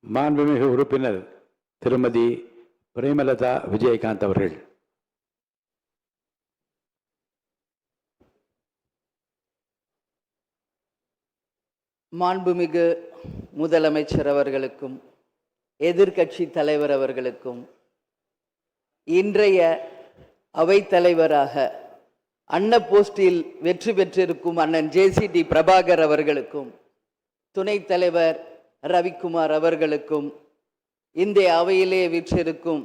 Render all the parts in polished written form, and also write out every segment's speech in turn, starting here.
மாண்புமிகு உறுப்பினர் திருமதி பிரேமலதா விஜயகாந்த் அவர்கள். மாண்புமிகு முதலமைச்சர் அவர்களுக்கும் எதிர்க்கட்சி தலைவர் அவர்களுக்கும் இன்றைய அவைத்தலைவராக அன்ன போஸ்டில் வெற்றி பெற்றிருக்கும் அண்ணன் ஜேசிடி பிரபாகர் அவர்களுக்கும் துணைத் தலைவர் ரவிக்குமார் அவர்களுக்கும் இந்திய அவையிலே வீற்றிருக்கும்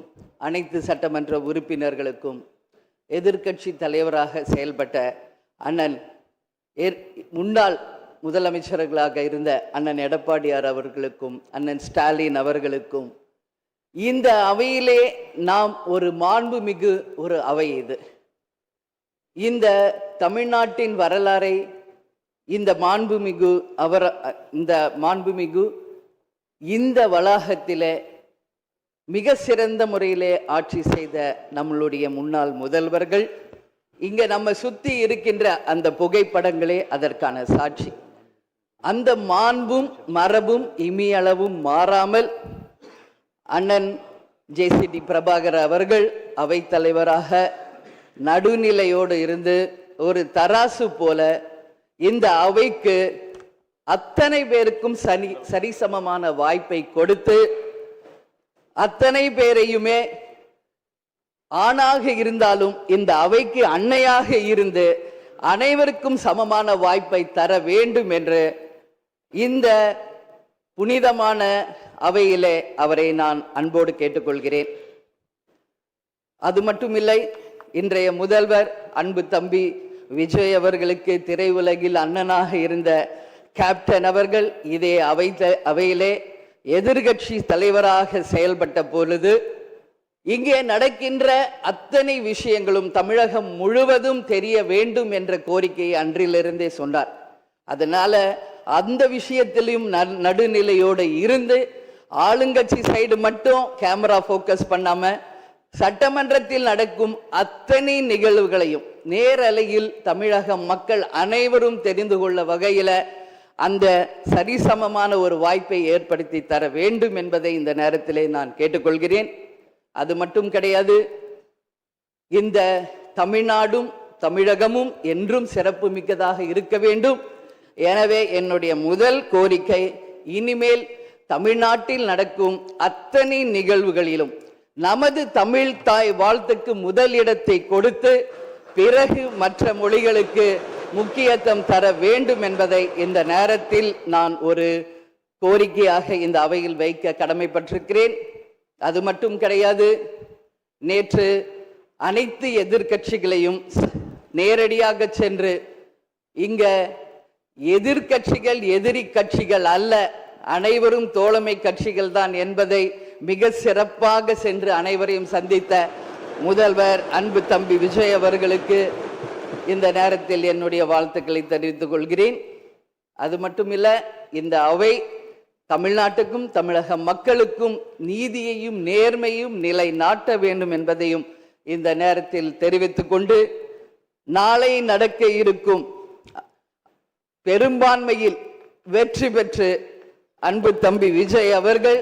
அனைத்து சட்டமன்ற உறுப்பினர்களுக்கும் எதிர்க்கட்சி தலைவராக செயல்பட்ட அண்ணன் முன்னாள் முதலமைச்சர்களாக இருந்த அண்ணன் எடப்பாடியார் அவர்களுக்கும் அண்ணன் ஸ்டாலின் அவர்களுக்கும் இந்த அவையிலே நாம் ஒரு மாண்புமிகு ஒரு அவை இது. இந்த தமிழ்நாட்டின் வரலாறை இந்த மாண்புமிகு இந்த வளாகத்திலே மிக சிறந்த முறையிலே ஆட்சி செய்த நம்மளுடைய முன்னாள் முதல்வர்கள் இங்க நம்ம சுத்தி இருக்கின்ற அந்த புகைப்படங்களே அதற்கான சாட்சி. அந்த மாண்பும் மரபும் இமியளவும் மாறாமல் அண்ணன் ஜேசிடி பிரபாகர் அவர்கள் அவைத்தலைவராக நடுநிலையோடு இருந்து ஒரு தராசு போல இந்த அவைக்கு அத்தனை பேருக்கும் சரிசமமான வாய்ப்பை கொடுத்து அத்தனை பேரையுமே ஆணாக இருந்தாலும் இந்த அவைக்கு அன்னையாக இருந்து அனைவருக்கும் சமமான வாய்ப்பை தர வேண்டும் என்று இந்த புனிதமான அவையிலே அவரை நான் அன்போடு கேட்டுக்கொள்கிறேன். அது மட்டுமில்லை, இன்றைய முதல்வர் அன்பு தம்பி விஜய் அவர்களுக்கு திரையுலகில் அண்ணனாக இருந்த கேப்டன் அவர்கள் இதே அவையிலே எதிர்கட்சி தலைவராக செயல்பட்ட பொழுது இங்கே நடக்கின்ற அத்தனை விஷயங்களும் தமிழகம் முழுவதும் தெரிய வேண்டும் என்ற கோரிக்கையை அன்றிலிருந்தே சொன்னார். அதனால அந்த விஷயத்திலும் நடுநிலையோடு இருந்து ஆளுங்கட்சி சைடு மட்டும் கேமரா போக்கஸ் பண்ணாம சட்டமன்றத்தில் நடக்கும் அத்தனை நிகழ்வுகளையும் நேரலையில் தமிழக மக்கள் அனைவரும் தெரிந்து கொள்ள வகையில அந்த சரிசமமான ஒரு வாய்ப்பை ஏற்படுத்தி தர வேண்டும் என்பதை இந்த நேரத்திலே நான் கேட்டுக்கொள்கிறேன். அது மட்டும் கிடையாது, இந்த தமிழ்நாடும் தமிழகமும் என்றும் சிறப்பு மிக்கதாக இருக்க வேண்டும். எனவே என்னுடைய முதல் கோரிக்கை, இனிமேல் தமிழ்நாட்டில் நடக்கும் அத்தனை நிகழ்வுகளிலும் நமது தமிழ் தாய் வாழ்த்துக்கு முதல் இடத்தை கொடுத்து பிறகு மற்ற மொழிகளுக்கு முக்கியத்துவம் தர வேண்டும் என்பதை இந்த நேரத்தில் நான் ஒரு கோரிக்கையாக இந்த அவையில் வைக்க கடமைப்பட்டிருக்கிறேன். அது மட்டும் கிடையாது, நேற்று அனைத்து எதிர்கட்சிகளையும் நேரடியாக சென்று இங்க எதிர்கட்சிகள் எதிரி கட்சிகள் அல்ல, அனைவரும் தோழமை கட்சிகள் தான் என்பதை மிக சிறப்பாக சென்று அனைவரையும் சந்தித்த முதல்வர் அன்பு தம்பி விஜய் அவர்களுக்கு இந்த நேரத்தில் என்னுடைய வாழ்த்துக்களை தெரிவித்துக் கொள்கிறேன். அது மட்டுமில்ல, இந்த அவை தமிழ்நாட்டுக்கும் தமிழக மக்களுக்கும் நீதியையும் நேர்மையும் நிலைநாட்ட வேண்டும் என்பதையும் இந்த நேரத்தில் தெரிவித்துக் கொண்டு, நாளை நடக்க இருக்கும் பெரும்பான்மையில் வெற்றி பெற்று அன்பு தம்பி விஜய் அவர்கள்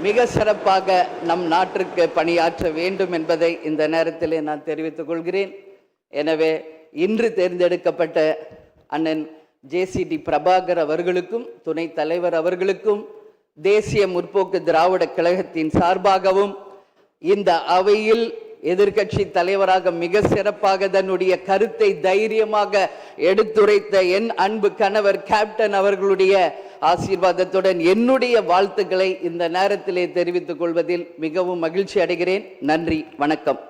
மிக சிறப்பாக நம் நாட்டிற்கு பணியாற்ற வேண்டும் என்பதை இந்த நேரத்தில் நான் தெரிவித்துக் கொள்கிறேன். எனவே இன்று தேர்ந்தெடுக்கப்பட்ட அண்ணன் ஜேசிடி பிரபாகர் அவர்களுக்கும் துணைத் தலைவர் அவர்களுக்கும் தேசிய முற்போக்கு திராவிட கழகத்தின் சார்பாகவும் இந்த அவையில் எதிர்கட்சி தலைவராக மிக சிறப்பாக தன்னுடைய கருத்தை தைரியமாக எடுத்துரைத்த என் அன்பு கணவர் கேப்டன் அவர்களுடைய ஆசீர்வாதத்துடன் என்னுடைய வாழ்த்துக்களை இந்த நேரத்திலே தெரிவித்துக் கொள்வதில் மிகவும் மகிழ்ச்சி அடைகிறேன். நன்றி, வணக்கம்.